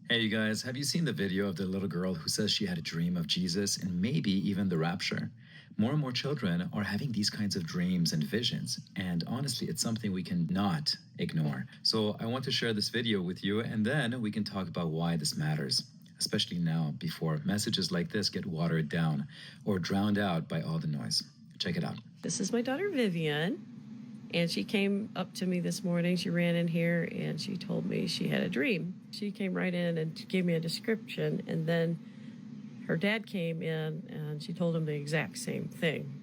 Hey you guys, have you seen the video of the little girl who says she had a dream of Jesus and maybe even the rapture? More and more children are having these kinds of dreams and visions, and honestly, it's something we cannot ignore. So I want to share this video with you, and then we can talk about why this matters, especially now before messages like this get watered down or drowned out by all the noise. Check it out. This is my daughter Vivian. And she came up to me this morning. She ran in here and she told me she had a dream. She came right in and gave me a description. And then her dad came in and she told him the exact same thing.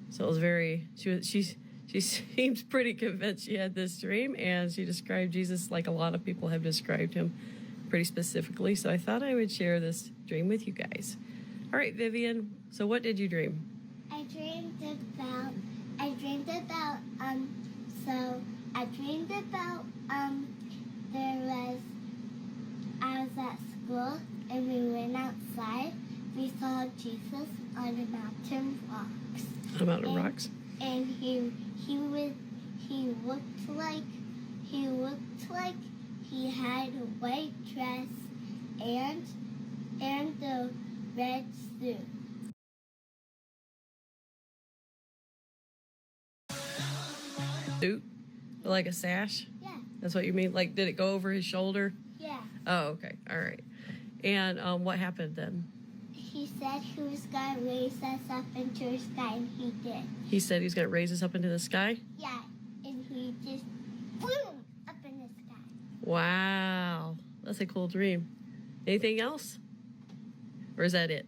So it was very, she seems pretty convinced she had this dream. And she described Jesus like a lot of people have described him pretty specifically. So I thought I would share this dream with you guys. All right, Vivian. So what did you dream? I dreamed about I was at school and we went outside. We saw Jesus on a mountain rocks. On mountain rocks? And he looked like he had a white dress and a red suit. Suit? Like a sash? Yeah. That's what you mean? Like, did it go over his shoulder? Yeah. Oh, okay. All right. And what happened then? He said he was going to raise us up into the sky, and he did. He said he was going to raise us up into the sky? Yeah. And he just boom up in the sky. Wow. That's a cool dream. Anything else? Or is that it?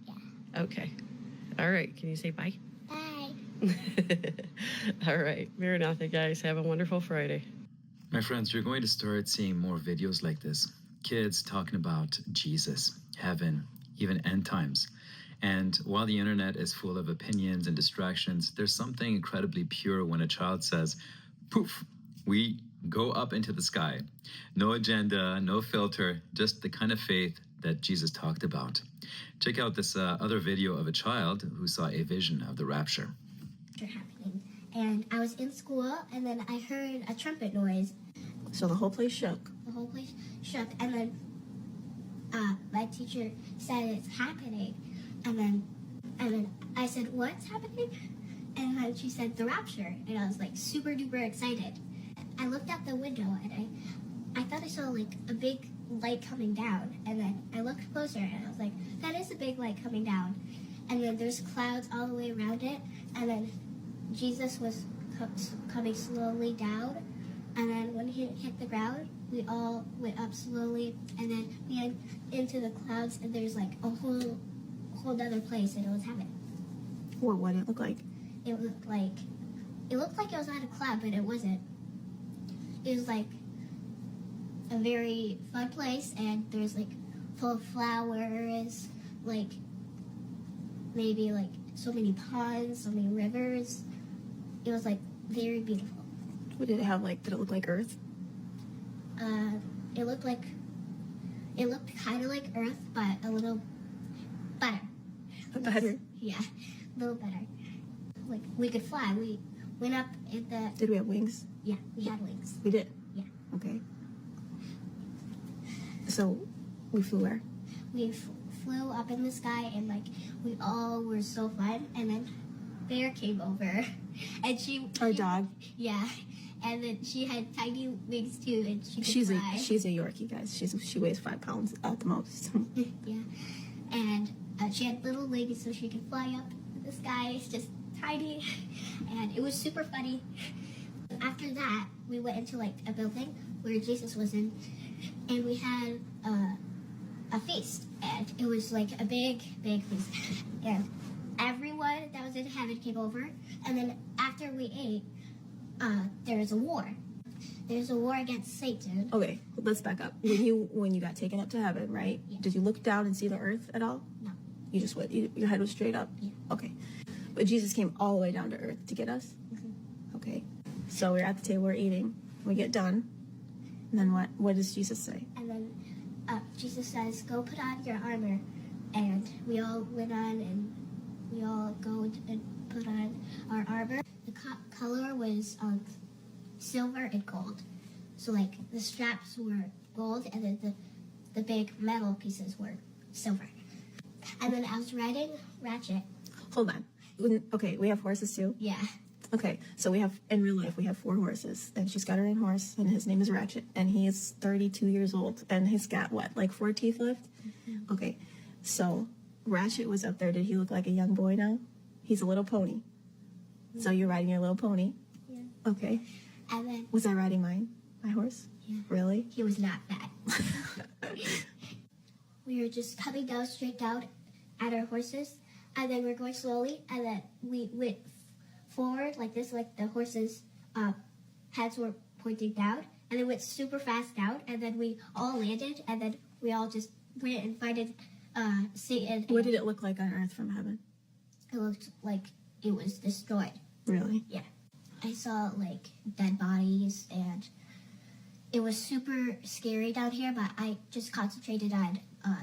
Yeah. Okay. All right. Can you say bye? Bye. All right. Maranatha, guys. Have a wonderful Friday. My friends, you're going to start seeing more videos like this. Kids talking about Jesus, heaven, even end times. And while the internet is full of opinions and distractions, there's something incredibly pure when a child says, poof, we go up into the sky. No agenda, no filter, just the kind of faith that Jesus talked about. Check out this other video of a child who saw a vision of the rapture. Happening. And I was in school, and then I heard a trumpet noise. So the whole place shook. The whole place shook, and then my teacher said it's happening, and then I said, what's happening? And then she said the rapture, and I was like super duper excited. I looked out the window, and I thought I saw like a big light coming down, and then I looked closer, and I was like, that is a big light coming down. And then there's clouds all the way around it, and then Jesus was coming slowly down, and then when he hit the ground, we all went up slowly, and then we went into the clouds, and there's like a whole other place, and it was heaven. What did it look like? It looked like it was on a cloud, but it wasn't. It was like a very fun place, and there's like full of flowers, like maybe like so many ponds, so many rivers. It was like very beautiful. What did it have like? Did it look like Earth? It looked kind of like Earth, but a little better. Better? Yeah, a little better. Like we could fly. We went up at the. Did we have wings? Yeah, we had wings. We did? Yeah. Okay. So we flew where? We flew up in the sky, and like we all were so fun. And then Bear came over, and our dog. Yeah, and then she had tiny wings too, and she could fly. She's a Yorkie, guys. She weighs 5 pounds at the most. Yeah, and she had little wings, so she could fly up in the sky. It's just tiny, and it was super funny. After that, we went into like a building where Jesus was in, and we had a feast, and it was like a big feast, and everyone that was in heaven came over, and then after we ate, there was a war. There's a war against Satan. Okay, let's back up. When you got taken up to heaven, right? Yeah. Did you look down and see the earth at all? No. You just went. Your head was straight up. Yeah. Okay, but Jesus came all the way down to earth to get us. Mm-hmm. Okay, so we're at the table, we're eating. We get done, and then what? What does Jesus say? And then Jesus says, "Go put on your armor," and we all went on, and we all go and put on our armor. The color was silver and gold. So like the straps were gold, and then the big metal pieces were silver. And then I was riding Ratchet. Hold on. Okay, we have horses too? Yeah. Okay, so we have, in real life, we have 4 horses. And she's got her own horse, and his name is Ratchet. And he is 32 years old. And he's got, what, like 4 teeth left? Mm-hmm. Okay, so Ratchet was up there. Did he look like a young boy now? He's a little pony. Mm-hmm. So you're riding your little pony? Yeah. Okay. And then... Was I riding my horse? Yeah. Really? He was not bad. We were just coming down, straight down at our horses. And then we're going slowly. And then we went forward like this, like the horses' heads were pointing down. And then went super fast down. And then we all landed. And then we all just went and invited Satan. What did it look like on Earth from heaven? It looked like it was destroyed. Really? Yeah. I saw like dead bodies, and it was super scary down here, but I just concentrated on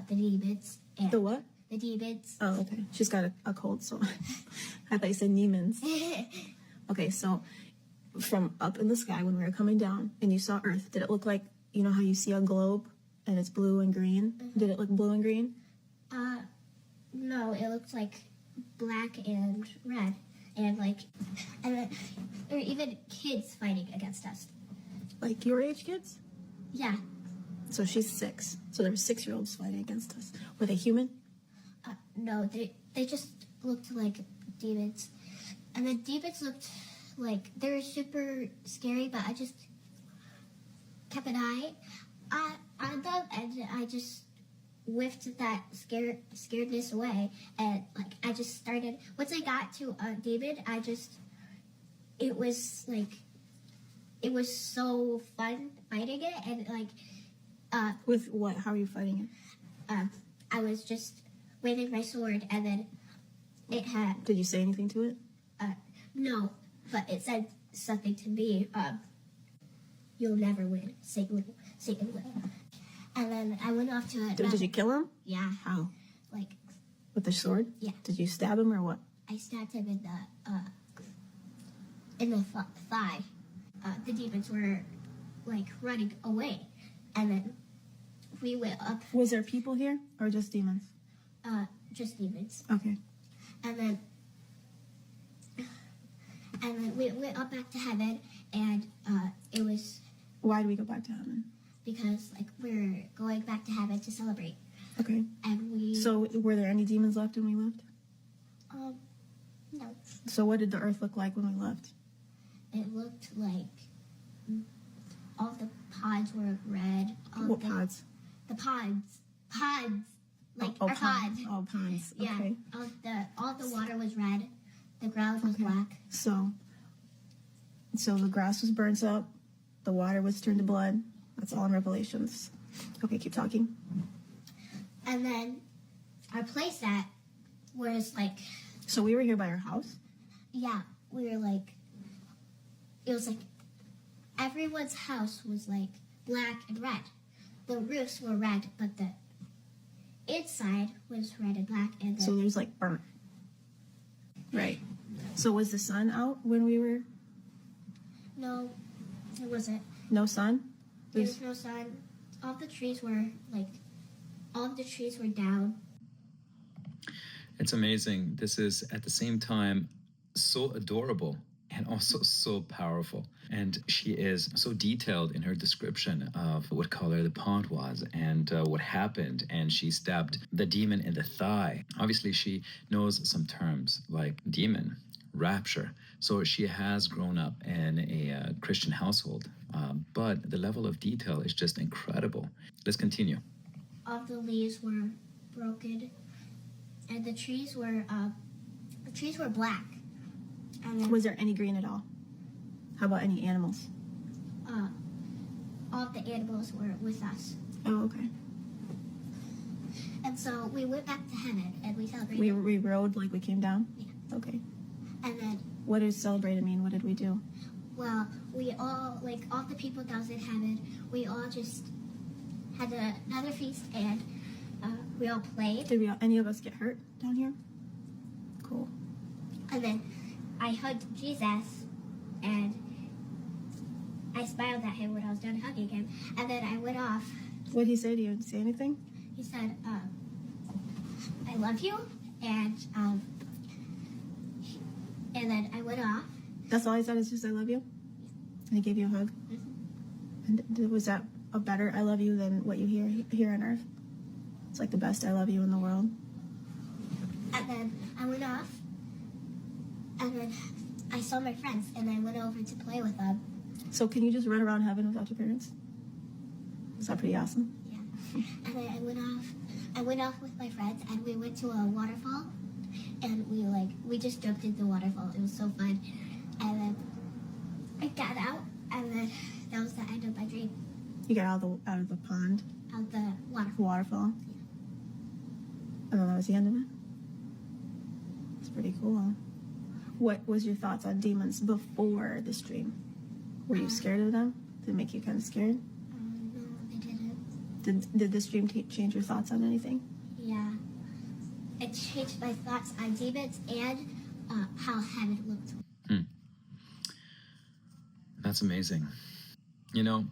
the demons. And The what? The demons. Oh, okay. She's got a cold, so I thought you said Neiman's. Okay, so from up in the sky when we were coming down and you saw Earth, did it look like, you know how you see a globe and it's blue and green? Mm-hmm. Did it look blue and green? No, it looked like black and red. And like, and then there were even kids fighting against us. Like your age kids? Yeah. So she's 6. So there were 6-year-olds fighting against us. Were they human? No, they just looked like demons. And the demons looked like they were super scary, but I just kept an eye on them, and I just whiffed that scaredness away. And like I just started, once I got to a demon, it was so fun fighting it. And like with what? How are you fighting it? I was just waving my sword, and then it had... Did you say anything to it? No, but it said something to me. You'll never win. Satan will. And then I went off to it. Did you kill him? Yeah. How? Like... With the sword? Yeah. Did you stab him or what? I stabbed him in the thigh. The demons were, like, running away. And then we went up... Was there people here or just demons? Just demons. Okay. And then we went up back to heaven, and it was... Why do we go back to heaven? Because, like, we're going back to heaven to celebrate. Okay. And we... So, were there any demons left when we left? No. So, what did the earth look like when we left? It looked like all the pods were red. What pods? The pods. Pods. Like our pods. Oh, ponds. Yeah. Okay. All the water was red. The ground was black. So the grass was burnt up. The water was turned to blood. That's all in Revelations. Okay, keep talking. And then our place at was like... So we were here by our house? Yeah. We were like... It was like... Everyone's house was like black and red. The roofs were red, but the inside was red and black. And so there's like burnt. Right. So was the sun out when we were... No, it wasn't. No sun? There was no sun. All the trees were down. It's amazing. This is at the same time so adorable and also so powerful. And she is so detailed in her description of what color the pond was and what happened. And she stabbed the demon in the thigh. Obviously, she knows some terms like demon, rapture. So she has grown up in a Christian household. But the level of detail is just incredible. Let's continue. All the leaves were broken, and the trees were black. And was there any green at all? How about any animals? All the animals were with us. Oh, okay. And so we went back to heaven and we celebrated. We rode like we came down? Yeah. Okay. And then... What does celebrated mean? What did we do? Well, we all, like all the people that was in heaven, we all just had another feast, and we all played. Did any of us get hurt down here? Cool. And then I hugged Jesus, and I smiled at him when I was done hugging him. And then I went off What did he say to you? Did he say anything? He said, I love you, and then I went off. That's all he said, is just I love you? And he gave you a hug? And was that a better I love you than what you hear here on Earth? It's like the best I love you in the world. And then I went off, and then I saw my friends, and I went over to play with them. So can you just run around heaven without your parents? Is that pretty awesome? Yeah. And then I went off with my friends, and we went to a waterfall, and we just jumped into the waterfall. It was so fun. And then I got out, and then that was the end of my dream. You got out of the pond? Out of the waterfall. Waterfall. And then that was the end of it? It's pretty cool. What was your thoughts on demons before this dream? Were you scared of them? Did it make you kind of scared? No, they didn't. Did this dream change your thoughts on anything? Yeah. It changed my thoughts on demons and how heaven looked. That's amazing. You know,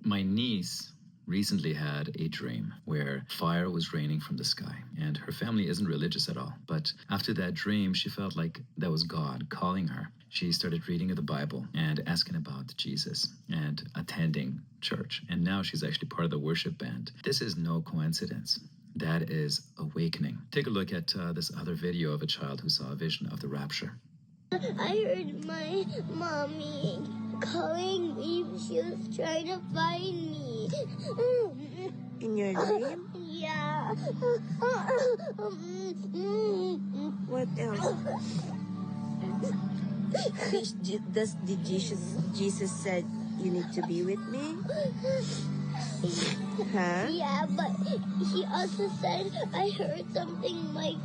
my niece recently had a dream where fire was raining from the sky, and her family isn't religious at all. But after that dream, she felt like that was God calling her. She started reading the Bible and asking about Jesus and attending church. And now she's actually part of the worship band. This is no coincidence. That is awakening. Take a look at this other video of a child who saw a vision of the rapture. I heard my mommy calling me. She was trying to find me. In your dream? Yeah. What else? Did Jesus said you need to be with me? Huh? Yeah, but he also said I heard something like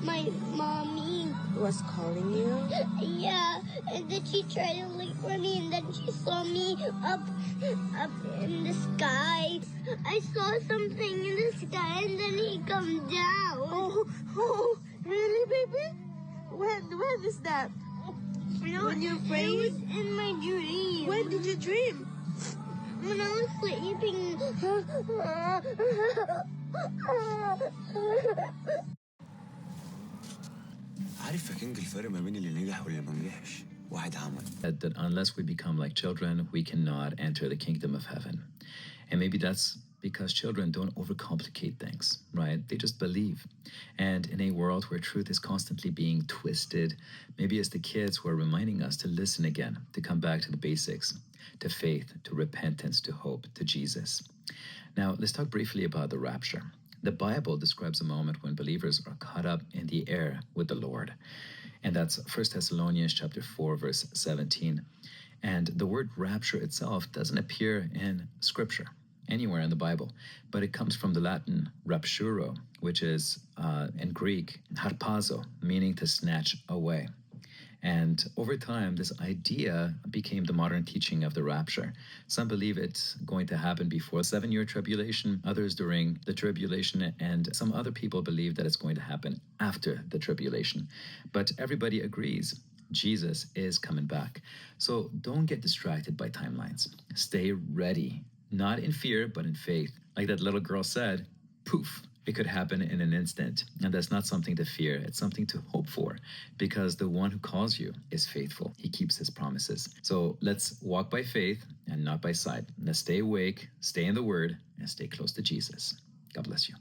my mommy Was calling you? Yeah, and then she tried to look for me, and then she saw me up in the sky. I saw something in the sky, and then he come down. Oh, really, baby? When is that? When you're It praying? was in my dream. When did you dream? When I was sleeping. عارف يا كينج الفرق ما بين اللي نجح واللي ما نجحش واحد عمل. That unless we become like children, we cannot enter the kingdom of heaven. And maybe that's because children don't overcomplicate things, right? They just believe. And in a world where truth is constantly being twisted, maybe it's the kids who are reminding us to listen again, to come back to the basics, to faith, to repentance, to hope, to Jesus. Now, let's talk briefly about the rapture. The Bible describes a moment when believers are caught up in the air with the Lord. And that's 1 Thessalonians chapter 4, verse 17. And the word rapture itself doesn't appear in Scripture anywhere in the Bible, but it comes from the Latin rapturo, which is in Greek harpazo, meaning to snatch away. And over time, this idea became the modern teaching of the rapture. Some believe it's going to happen before the 7-year tribulation, others during the tribulation, and some other people believe that it's going to happen after the tribulation. But everybody agrees Jesus is coming back. So don't get distracted by timelines. Stay ready, not in fear, but in faith. Like that little girl said, poof. It could happen in an instant, and that's not something to fear. It's something to hope for, because the one who calls you is faithful. He keeps his promises. So let's walk by faith and not by sight. Let's stay awake, stay in the Word, and stay close to Jesus. God bless you.